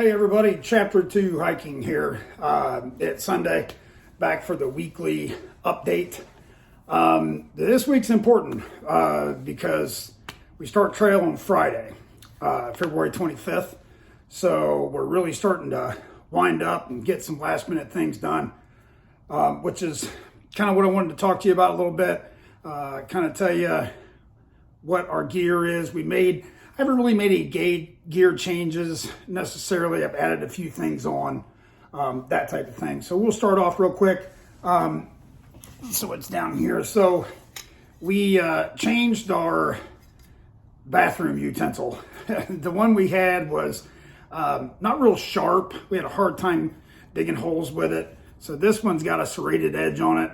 Hey everybody, Chapter 2 hiking here. It's Sunday, back for the weekly update. This week's important because we start trail on Friday, February 25th. So we're really starting to wind up and get some last minute things done, which is kind of what I wanted to talk to you about a little bit, kind of tell you what our gear is. I haven't really made any gear changes necessarily. I've added a few things on, that type of thing. So we'll start off real quick. So it's down here. So we changed our bathroom utensil. The one we had was not real sharp. We had a hard time digging holes with it. So this one's got a serrated edge on it.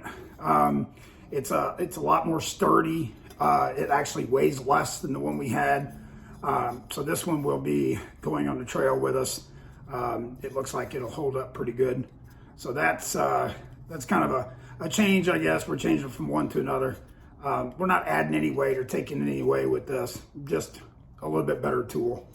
It's a lot more sturdy. It actually weighs less than the one we had. So this one will be going on the trail with us. It looks like it'll hold up pretty good. So that's kind of a change, I guess. We're changing from one to another. We're not adding any weight or taking any away with this. Just a little bit better tool.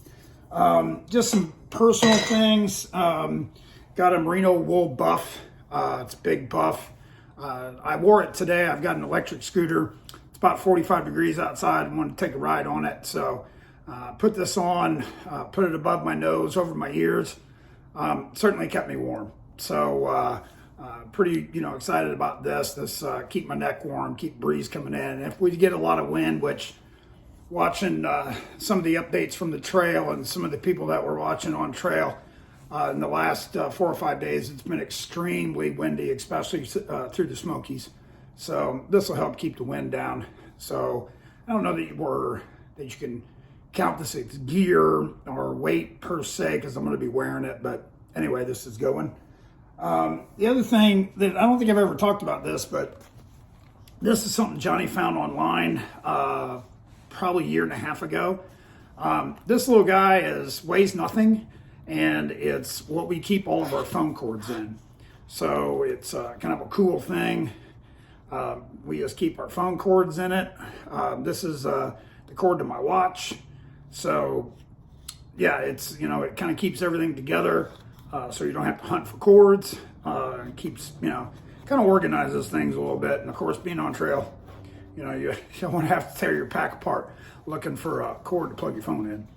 Just some personal things. Got a Merino wool buff. It's a big buff. I wore it today. I've got an electric scooter. It's about 45 degrees outside. I wanted to take a ride on it. So put this on, put it above my nose, over my ears. Certainly kept me warm. So pretty, excited about this. This keep my neck warm, keep breeze coming in. And if we get a lot of wind, which watching some of the updates from the trail and some of the people that were watching on trail in the last 4 or 5 days, it's been extremely windy, especially through the Smokies. So this will help keep the wind down. So I don't know that you can count this as gear or weight per se, because I'm going to be wearing it. But anyway, this is going. The other thing that I don't think I've ever talked about this, but this is something Johnny found online probably a year and a half ago. This little guy weighs nothing, and it's what we keep all of our phone cords in. So it's kind of a cool thing. We just keep our phone cords in it. This is the cord to my watch. So yeah, it kind of keeps everything together, so you don't have to hunt for cords. It keeps, kind of organizes things a little bit. And of course, being on trail, you don't want to have to tear your pack apart looking for a cord to plug your phone in.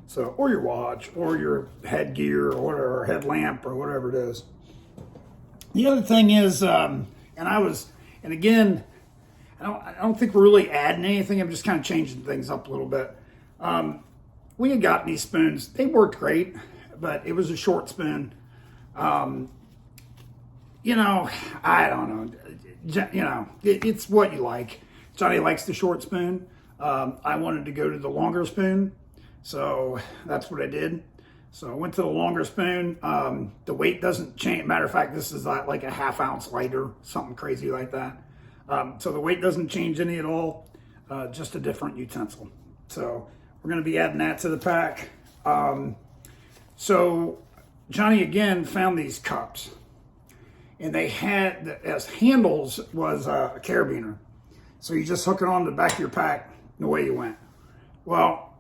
So, or your watch, or your headgear, or whatever, or headlamp, or whatever it is. The other thing is, and again, I don't think we're really adding anything. I'm just kind of changing things up a little bit. We had gotten these spoons. They worked great, but it was a short spoon. I don't know. It's what you like. Johnny likes the short spoon. I wanted to go to the longer spoon, so that's what I did. So I went to the longer spoon. The weight doesn't change. Matter of fact, this is like a ½ ounce lighter, something crazy like that. So the weight doesn't change any at all, just a different utensil. So we're going to be adding that to the pack. So Johnny again found these cups, and they had, as handles was a carabiner. So you just hook it on the back of your pack and away you went. Well,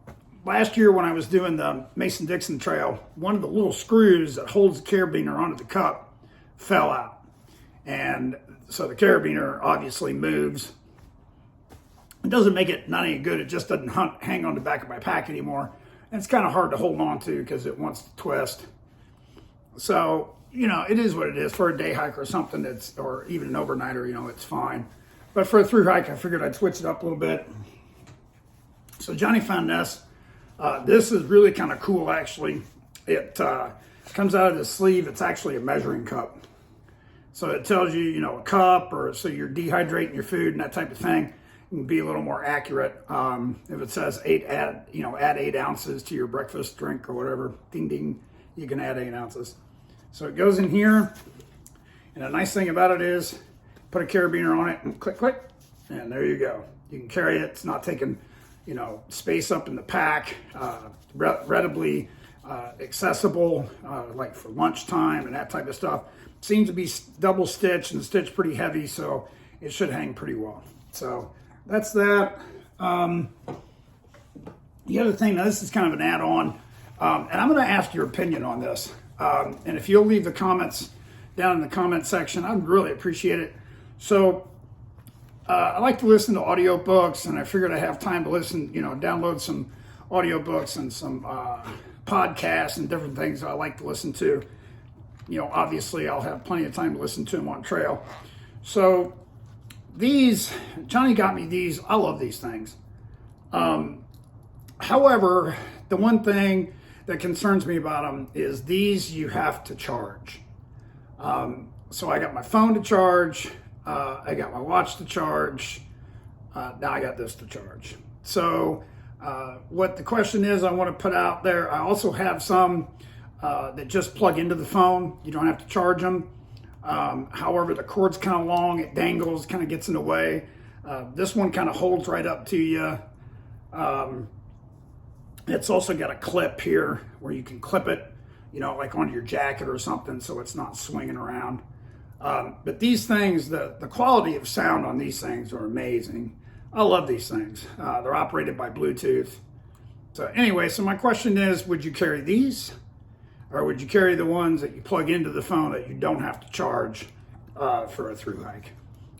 last year when I was doing the Mason-Dixon trail, one of the little screws that holds the carabiner onto the cup fell out. And so the carabiner obviously moves. It doesn't make it not any good. It just doesn't hang on the back of my pack anymore. And it's kind of hard to hold on to because it wants to twist. So, it is what it is. For a day hike or something, or even an overnighter, it's fine. But for a through hike, I figured I'd switch it up a little bit. So Johnny found this. This is really kind of cool, actually. It comes out of the sleeve. It's actually a measuring cup. So it tells you, a cup, or so you're dehydrating your food and that type of thing. You can be a little more accurate. If it says add 8 ounces to your breakfast drink or whatever, ding, ding, you can add 8 ounces. So it goes in here. And the nice thing about it is, put a carabiner on it and click, click, and there you go. You can carry it. It's not taking, space up in the pack, readily accessible, like for lunchtime and that type of stuff. Seems to be double stitched and stitched pretty heavy, so it should hang pretty well. So that's that. The other thing, now this is kind of an add-on. And I'm going to ask your opinion on this. And if you'll leave the comments down in the comment section, I'd really appreciate it. So I like to listen to audiobooks, and I figured I have time to listen, download some audiobooks and some podcasts and different things I like to listen to. Obviously I'll have plenty of time to listen to them on trail. So Johnny got me these. I love these things. However, the one thing that concerns me about them is these you have to charge. So I got my phone to charge. I got my watch to charge. Now I got this to charge. So what the question is I want to put out there, I also have some that just plug into the phone. You don't have to charge them. However, the cord's kind of long. It dangles, kind of gets in the way. This one kind of holds right up to you. It's also got a clip here where you can clip it, like onto your jacket or something, so it's not swinging around. But these things, the quality of sound on these things are amazing. I love these things. They're operated by Bluetooth. So anyway, so my question is, would you carry these? Or would you carry the ones that you plug into the phone that you don't have to charge for a through hike?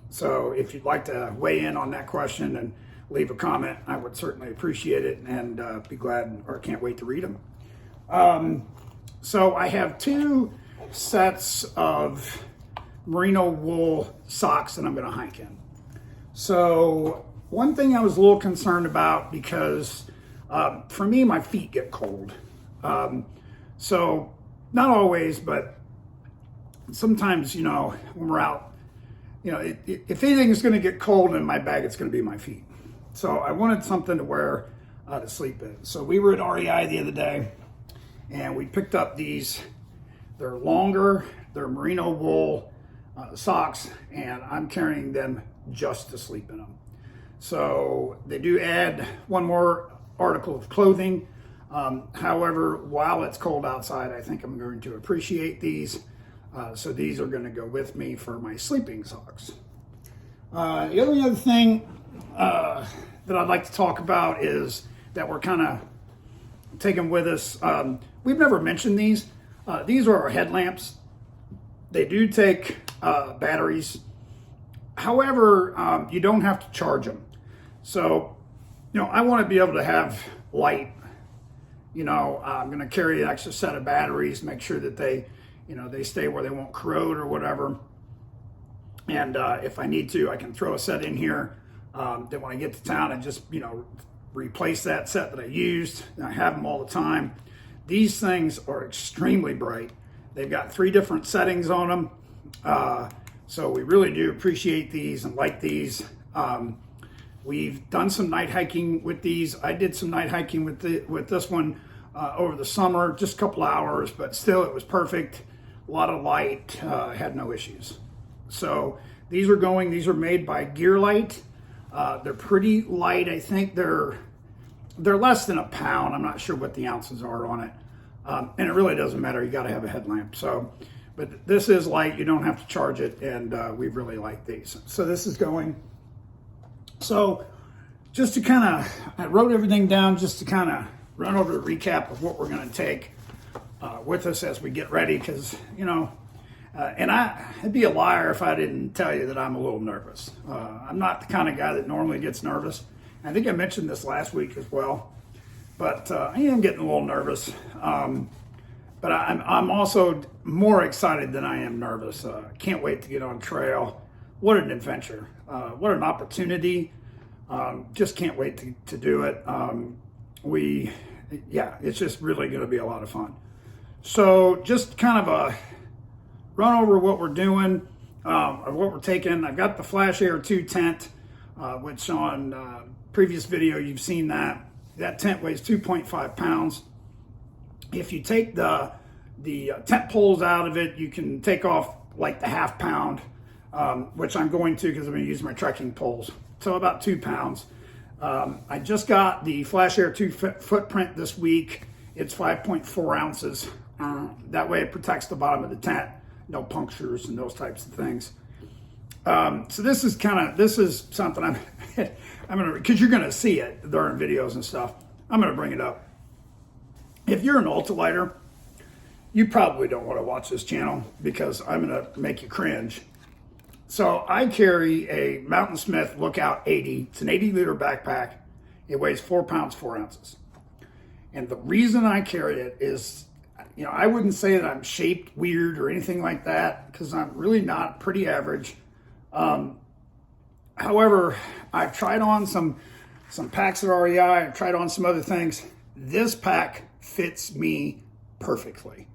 So if you'd like to weigh in on that question and leave a comment, I would certainly appreciate it, and be glad, or can't wait to read them. So I have 2 sets of merino wool socks that I'm going to hike in. So one thing I was a little concerned about, because for me, my feet get cold. So not always, but sometimes, when we're out, if anything is going to get cold in my bag, it's going to be my feet. So I wanted something to wear to sleep in. So we were at REI the other day, and we picked up these. They're longer, they're merino wool socks, and I'm carrying them just to sleep in them. So they do add one more article of clothing. However, while it's cold outside, I think I'm going to appreciate these. So these are going to go with me for my sleeping socks. The only other thing that I'd like to talk about is that we're kind of taking with us. We've never mentioned these. These are our headlamps. They do take batteries. However, you don't have to charge them. So, I want to be able to have light. I'm going to carry an extra set of batteries, make sure that they stay where they won't corrode or whatever. And if I need to, I can throw a set in here. Then when I get to town, I just, replace that set that I used. And I have them all the time. These things are extremely bright. They've got 3 different settings on them. So we really do appreciate these and like these. We've done some night hiking with these. I did some night hiking with this one over the summer, just a couple hours, but still it was perfect. A lot of light, had no issues. So these are made by Gearlight. They're pretty light. I think they're less than a pound. I'm not sure what the ounces are on it. And it really doesn't matter. You got to have a headlamp. So, but this is light. You don't have to charge it. And we really like these. So this is going. So just to I wrote everything down just to run over the recap of what we're going to take with us as we get ready. Because, and I'd be a liar if I didn't tell you that I'm a little nervous. I'm not the kind of guy that normally gets nervous. I think I mentioned this last week as well. But I am getting a little nervous. But I'm also more excited than I am nervous. Can't wait to get on trail. What an adventure. What an opportunity. Just can't wait to do it. It's just really going to be a lot of fun. So just kind of a run over what we're doing, of what we're taking. I've got the Flash Air 2 tent, which on previous video you've seen that. That tent weighs 2.5 pounds. If you take the tent poles out of it, you can take off like the half pound, which I'm going to because I'm going to use my trekking poles. So about 2 pounds. I just got the Flash Air 2 footprint this week. It's 5.4 ounces. That way it protects the bottom of the tent. No punctures and those types of things. So this is something I'm going to, because you're going to see it during videos and stuff. I'm going to bring it up. if you're an ultralighter, you probably don't want to watch this channel because I'm going to make you cringe. So I carry a Mountain Smith Lookout 80. It's an 80-liter backpack. It weighs 4 pounds, 4 ounces. And the reason I carry it is, you know, I wouldn't say that I'm shaped weird or anything like that because I'm really not, pretty average. However, I've tried on some packs at REI. I've tried on some other things. This pack fits me perfectly.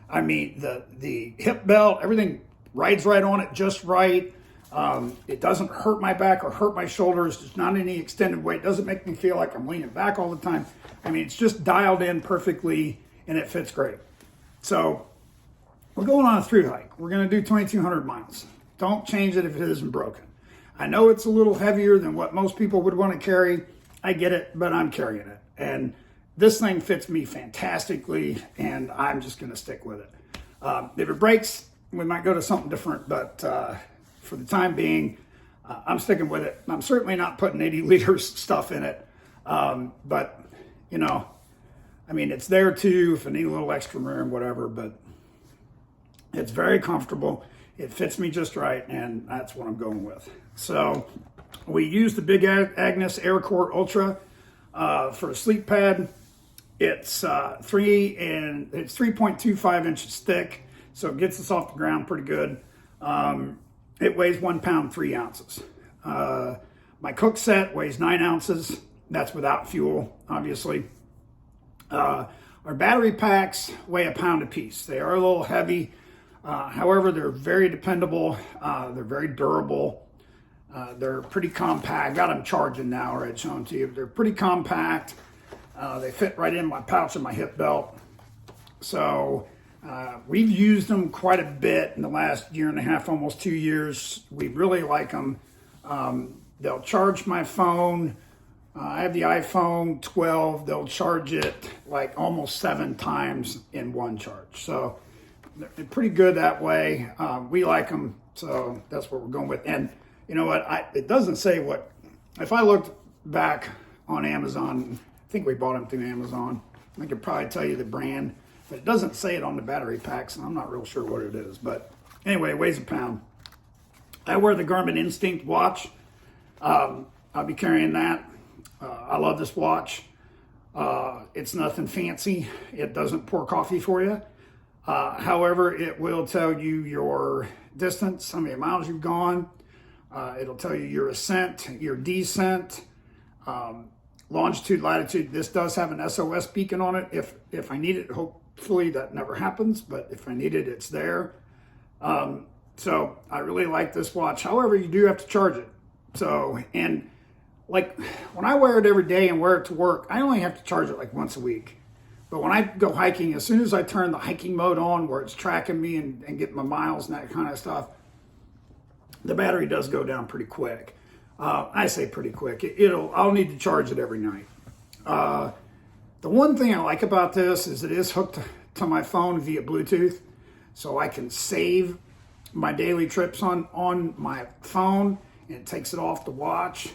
I mean, the hip belt, everything rides right on it just right. It doesn't hurt my back or hurt my shoulders. There's not any extended weight. It doesn't make me feel like I'm leaning back all the time. I mean, it's just dialed in perfectly and it fits great. So we're going on a through hike. We're going to do 2,200 miles. Don't change it if it isn't broken. I know it's a little heavier than what most people would want to carry. I get it, but I'm carrying it. And this thing fits me fantastically, and I'm just going to stick with it. If it breaks, we might go to something different, but for the time being, I'm sticking with it. I'm certainly not putting 80 liters stuff in it, but, you know, I mean, it's there too if I need a little extra room, whatever, but it's very comfortable. It fits me just right, and that's what I'm going with. So we use the Big Agnes Aircore Ultra for a sleep pad. It's 3.25 inches thick, so it gets us off the ground pretty good. It weighs 1 pound, 3 ounces. My cook set weighs 9 ounces. That's without fuel, obviously. Our battery packs weigh a pound apiece. They are a little heavy. However, they're very dependable. They're very durable. They're pretty compact. Got them charging now, or I'd show them to you. They're pretty compact. They fit right in my pouch and my hip belt. So we've used them quite a bit in the last year and a half, almost 2 years. We really like them. They'll charge my phone. I have the iPhone 12. They'll charge it like almost 7 times in one charge. So they're pretty good that way. We like them, so that's what we're going with. And you know what? It doesn't say what. If I looked back on Amazon, I think we bought them through Amazon. I could probably tell you the brand, but it doesn't say it on the battery packs, and I'm not real sure what it is. But anyway, it weighs a pound. I wear the Garmin Instinct watch. I'll be carrying that. I love this watch. It's nothing fancy. It doesn't pour coffee for you. However, it will tell you your distance, how many miles you've gone. It'll tell you your ascent, your descent, longitude, latitude. This does have an SOS beacon on it. If I need it, hopefully that never happens, but if I need it, it's there. So I really like this watch. However, you do have to charge it. So, and like when I wear it every day and wear it to work, I only have to charge it like once a week. But when I go hiking, as soon as I turn the hiking mode on where it's tracking me and getting my miles and that kind of stuff, the battery does go down pretty quick. I say pretty quick. I'll need to charge it every night. The one thing I like about this is it is hooked to my phone via Bluetooth, so I can save my daily trips on my phone, and it takes it off the watch.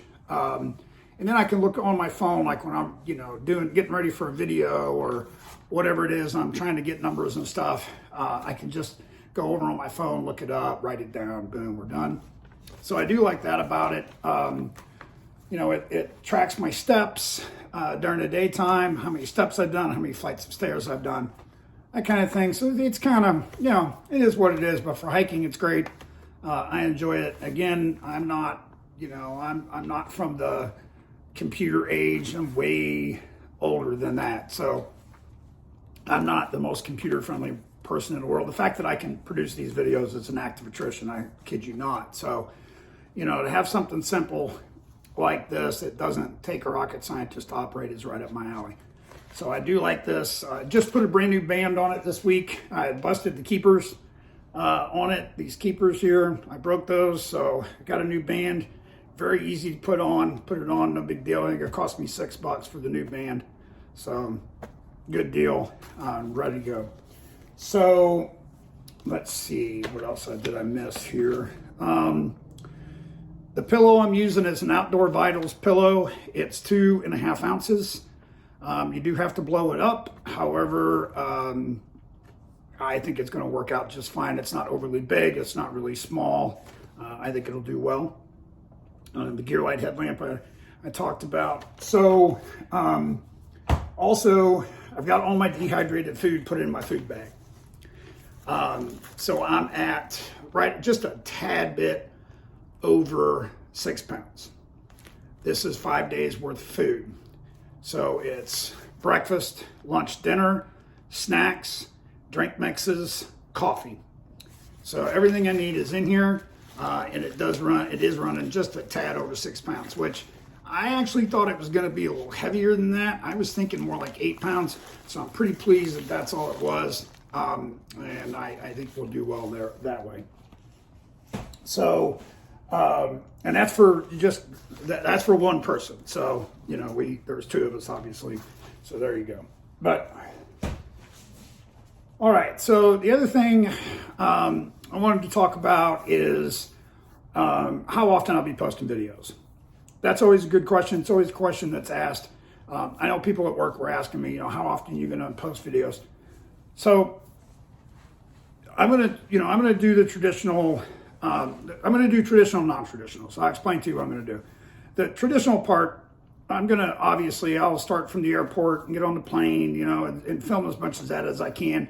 And then I can look on my phone, like when I'm, getting ready for a video or whatever it is, I'm trying to get numbers and stuff. I can just go over on my phone, look it up, write it down, boom, we're done. So I do like that about it. It tracks my steps during the daytime, how many steps I've done, how many flights of stairs I've done, that kind of thing. So it's kind of, it is what it is, but for hiking, it's great. I enjoy it. Again, I'm not from the computer age. I'm way older than that. So I'm not the most computer friendly person in the world. The fact that I can produce these videos is an act of attrition. I kid you not. So, to have something simple like this, it doesn't take a rocket scientist to operate, is right up my alley. So I do like this. Just put a brand new band on it this week. I busted the keepers on it. These keepers here, I broke those. So I got a new band. Very easy to put it on, no big deal. I think it cost me $6 for the new band. So good deal, ready to go. So let's see, what else did I miss here? The pillow I'm using is an Outdoor Vitals pillow. It's 2.5 ounces. You do have to blow it up. However, I think it's going to work out just fine. It's not overly big. It's not really small. I think it'll do well. The gear light headlamp I talked about. So also, I've got all my dehydrated food put in my food bag. So I'm at just a tad bit over 6 pounds. This is 5 days worth of food. So it's breakfast, lunch, dinner, snacks, drink mixes, coffee. So everything I need is in here, and it is running just a tad over 6 pounds, which I actually thought it was going to be a little heavier than that. I was thinking more like 8 pounds, so I'm pretty pleased that that's all it was, and I think we'll do well there that way. So, and that's for that's for one person. So, you know, there's two of us, obviously. So there you go. But all right. So the other thing I wanted to talk about is how often I'll be posting videos. That's always a good question. It's always a question that's asked. I know people at work were asking me, you know, how often are you going to post videos? So I'm gonna do the traditional. I'm going to do traditional, non-traditional. So I'll explain to you what I'm going to do. The traditional part, I'll start from the airport and get on the plane, you know, and film as much of that as I can.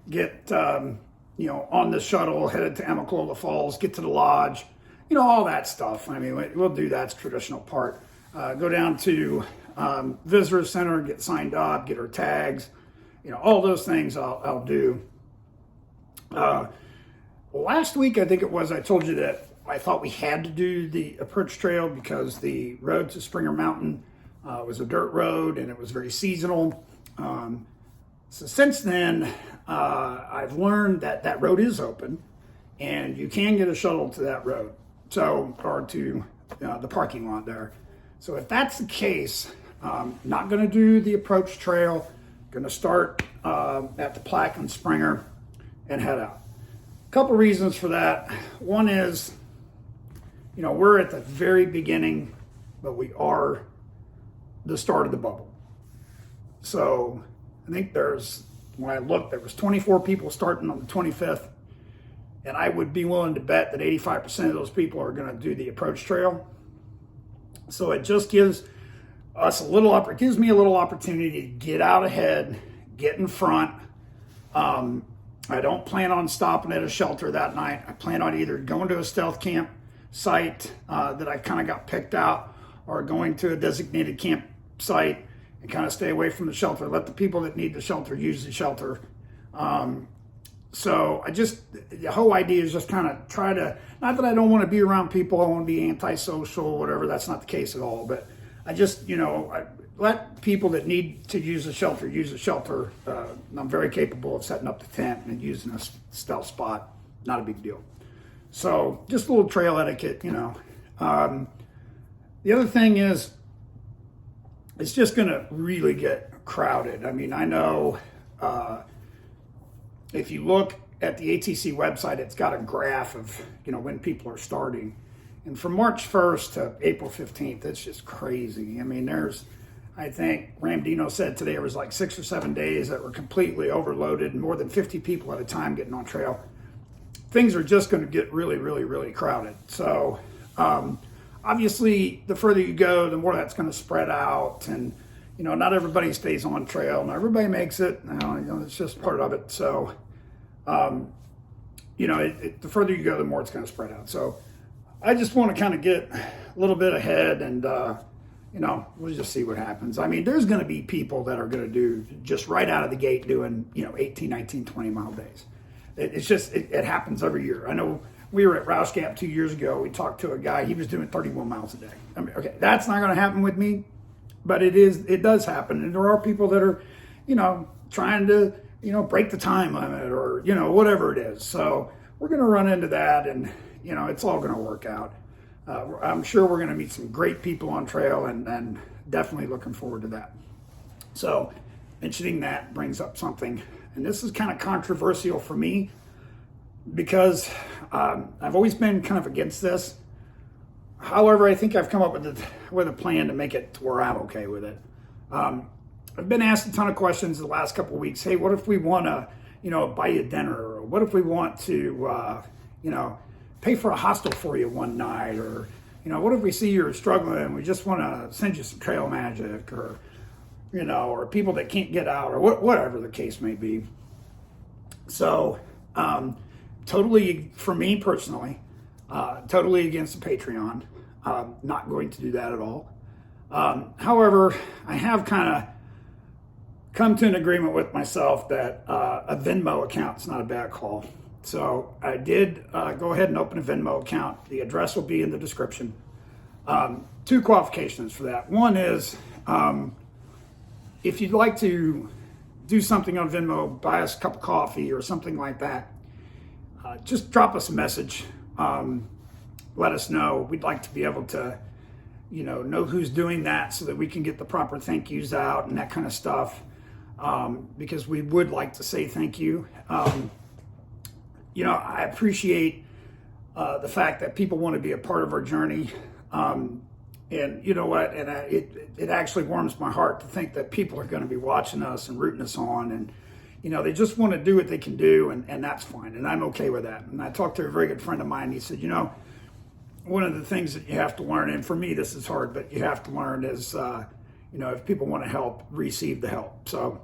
Get, you know, on the shuttle, headed to Amicalola Falls, get to the lodge, you know, all that stuff. I mean, we'll do that's traditional part. Go down to visitor center, get signed up, get our tags, you know, all those things I'll do. Last week, I think it was, I told you that I thought we had to do the approach trail because the road to Springer Mountain was a dirt road and it was very seasonal. So since then, I've learned that that road is open and you can get a shuttle to that road, or to the parking lot there. So if that's the case, not going to do the approach trail, going to start at the Plaque and Springer and head out. Couple reasons for that. One is, you know, we're at the very beginning, but we are the start of the bubble. So I think when I looked, there was 24 people starting on the 25th, and I would be willing to bet that 85% of those people are going to do the approach trail. So it just gives me a little opportunity to get out ahead, get in front. I don't plan on stopping at a shelter that night. I plan on either going to a stealth camp site that I kind of got picked out, or going to a designated campsite and kind of stay away from the shelter. Let the people that need the shelter use the shelter. So the whole idea is just kind of try to, not that I don't want to be around people, I want to be antisocial, whatever, that's not the case at all, but I just, you know, I let people that need to use the shelter use the shelter. I'm very capable of setting up the tent and using a stealth spot, not a big deal. So just a little trail etiquette, you know. The other thing is, it's just going to really get crowded. I mean, I know if you look at the ATC website, it's got a graph of, you know, when people are starting. And from March 1st to April 15th, it's just crazy. I mean, I think Ramdino said today it was like 6 or 7 days that were completely overloaded and more than 50 people at a time getting on trail. Things are just going to get really, really, really crowded. So obviously, the further you go, the more that's going to spread out. And, you know, not everybody stays on trail. Not everybody makes it. You know, it's just part of it. So, you know, the further you go, the more it's going to spread out. So I just want to kind of get a little bit ahead and, you know, we'll just see what happens. I mean, there's going to be people that are going to do just right out of the gate doing, you know, 18, 19, 20-mile days. It's just, it happens every year. I know we were at Rouse Gap 2 years ago. We talked to a guy, he was doing 31 miles a day. I mean, okay, that's not going to happen with me, but it does happen. And there are people that are, you know, trying to, you know, break the time limit or, you know, whatever it is. So we're going to run into that and, you know, it's all going to work out. I'm sure we're going to meet some great people on trail and definitely looking forward to that. So mentioning that brings up something, and this is kind of controversial for me because I've always been kind of against this. However, I think I've come up with a plan to make it to where I'm okay with it. I've been asked a ton of questions the last couple of weeks. Hey, what if we want to, buy you dinner? Or what if we want to, pay for a hostel for you one night? Or, what if we see you're struggling and we just want to send you some trail magic, or, or people that can't get out, or whatever the case may be. So, totally, for me personally, totally against the Patreon. Not going to do that at all. However, I have kind of come to an agreement with myself that a Venmo account is not a bad call. So I did go ahead and open a Venmo account. The address will be in the description. Two qualifications for that. One is if you'd like to do something on Venmo, buy us a cup of coffee or something like that, just drop us a message. Let us know. We'd like to be able to, know who's doing that so that we can get the proper thank yous out and that kind of stuff. Because we would like to say thank you. I appreciate the fact that people want to be a part of our journey. And you know what? And it actually warms my heart to think that people are going to be watching us and rooting us on. And, they just want to do what they can do. And that's fine. And I'm okay with that. And I talked to a very good friend of mine. He said, one of the things that you have to learn, and for me, this is hard, but you have to learn is, if people want to help, receive the help. So,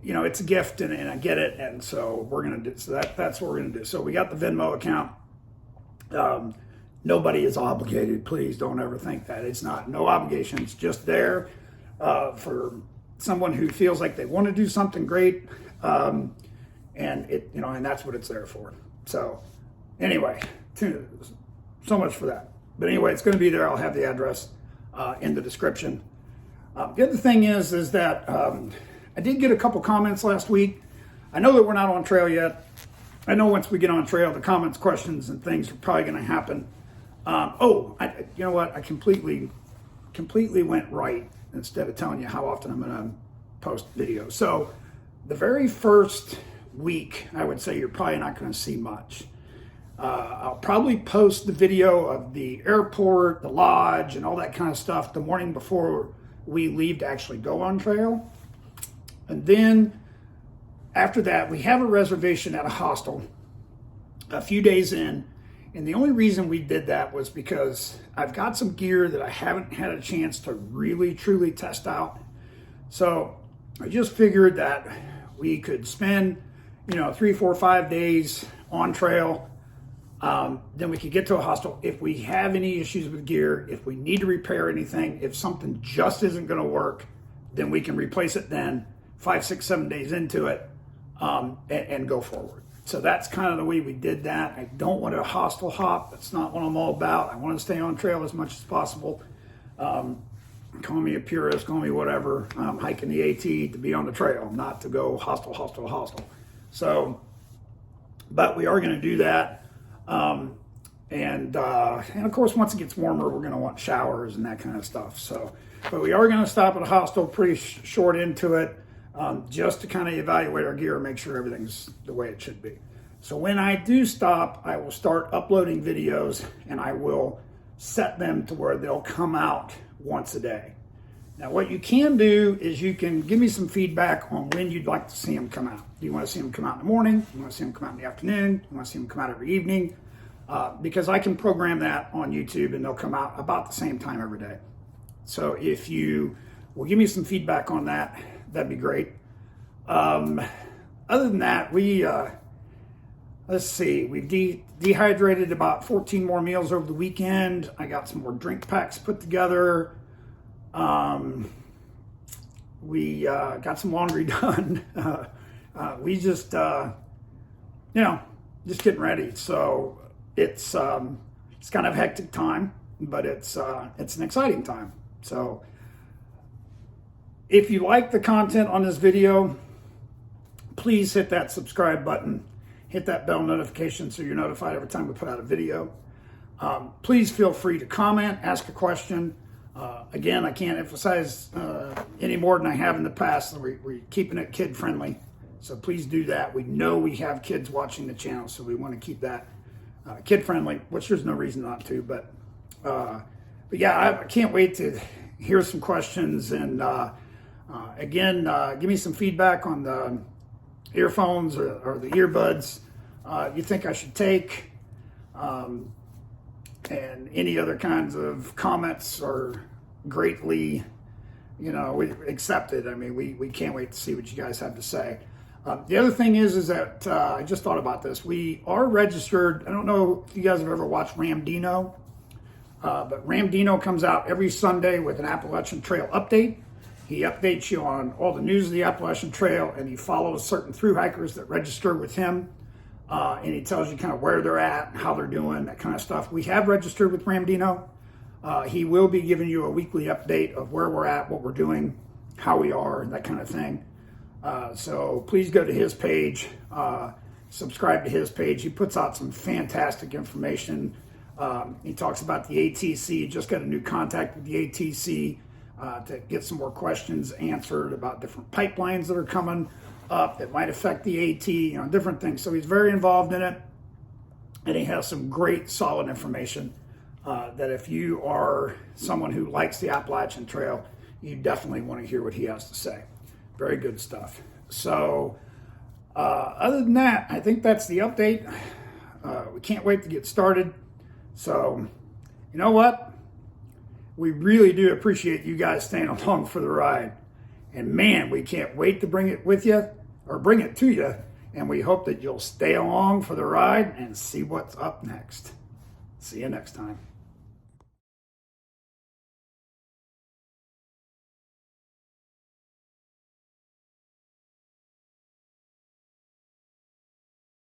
it's a gift and I get it. And so we're going to do, so that's what we're going to do. So we got the Venmo account. Nobody is obligated. Please don't ever think that. It's not, no obligation. It's just there for someone who feels like they want to do something great. And and that's what it's there for. So anyway, so much for that. But anyway, it's going to be there. I'll have the address in the description. The other thing is that I did get a couple comments last week. I know that we're not on trail yet. I know once we get on trail, the comments, questions, and things are probably going to happen. You know what? I completely went right instead of telling you how often I'm going to post videos. So the very first week, I would say you're probably not going to see much. I'll probably post the video of the airport, the lodge, and all that kind of stuff the morning before we leave to actually go on trail. And then after that, we have a reservation at a hostel a few days in. And the only reason we did that was because I've got some gear that I haven't had a chance to really, truly test out. So I just figured that we could spend, 3, 4, 5 days on trail. Then we could get to a hostel. If we have any issues with gear, if we need to repair anything, if something just isn't going to work, then we can replace it then 5, 6, 7 days into it and go forward. So that's kind of the way we did that. I don't want a hostel hop. That's not what I'm all about. I want to stay on trail as much as possible. Call me a purist, call me whatever. I'm hiking the AT to be on the trail, not to go hostel. So, but we are going to do that. And of course, once it gets warmer, we're going to want showers and that kind of stuff. So, but we are going to stop at a hostel pretty short into it, just to kind of evaluate our gear and make sure everything's the way it should be. So when I do stop, I will start uploading videos and I will set them to where they'll come out once a day. Now, what you can do is you can give me some feedback on when you'd like to see them come out. Do you want to see them come out in the morning? You want to see them come out in the afternoon? You want to see them come out every evening? Because I can program that on YouTube and they'll come out about the same time every day. So if you will give me some feedback on that, that'd be great. Other than that, let's see, we've dehydrated about 14 more meals over the weekend. I got some more drink packs put together. We got some laundry done. We just getting ready. So it's kind of a hectic time, but it's an exciting time. So if you like the content on this video, please hit that subscribe button, hit that bell notification so you're notified every time we put out a video. Please feel free to comment, ask a question. Again, I can't emphasize any more than I have in the past that we're keeping it kid friendly. So please do that. We know we have kids watching the channel, so we want to keep that kid friendly, which there's no reason not to. But yeah, I can't wait to hear some questions and Again, give me some feedback on the earphones or the earbuds you think I should take, and any other kinds of comments are greatly, accepted. I mean, we can't wait to see what you guys have to say. The other thing is that I just thought about this. We are registered. I don't know if you guys have ever watched Ramdino, but Ramdino comes out every Sunday with an Appalachian Trail update. He updates you on all the news of the Appalachian Trail, and he follows certain thru hikers that register with him. And he tells you kind of where they're at, how they're doing, that kind of stuff. We have registered with Ramdino. He will be giving you a weekly update of where we're at, what we're doing, how we are, and that kind of thing. So please go to his page, subscribe to his page. He puts out some fantastic information. He talks about the ATC, just got a new contact with the ATC to get some more questions answered about different pipelines that are coming up that might affect the AT, different things. So he's very involved in it, and he has some great, solid information that if you are someone who likes the Appalachian Trail, you definitely want to hear what he has to say. Very good stuff. So other than that, I think that's the update. We can't wait to get started. So you know what? We really do appreciate you guys staying along for the ride. And man, we can't wait to bring it with you, or bring it to you. And we hope that you'll stay along for the ride and see what's up next. See you next time.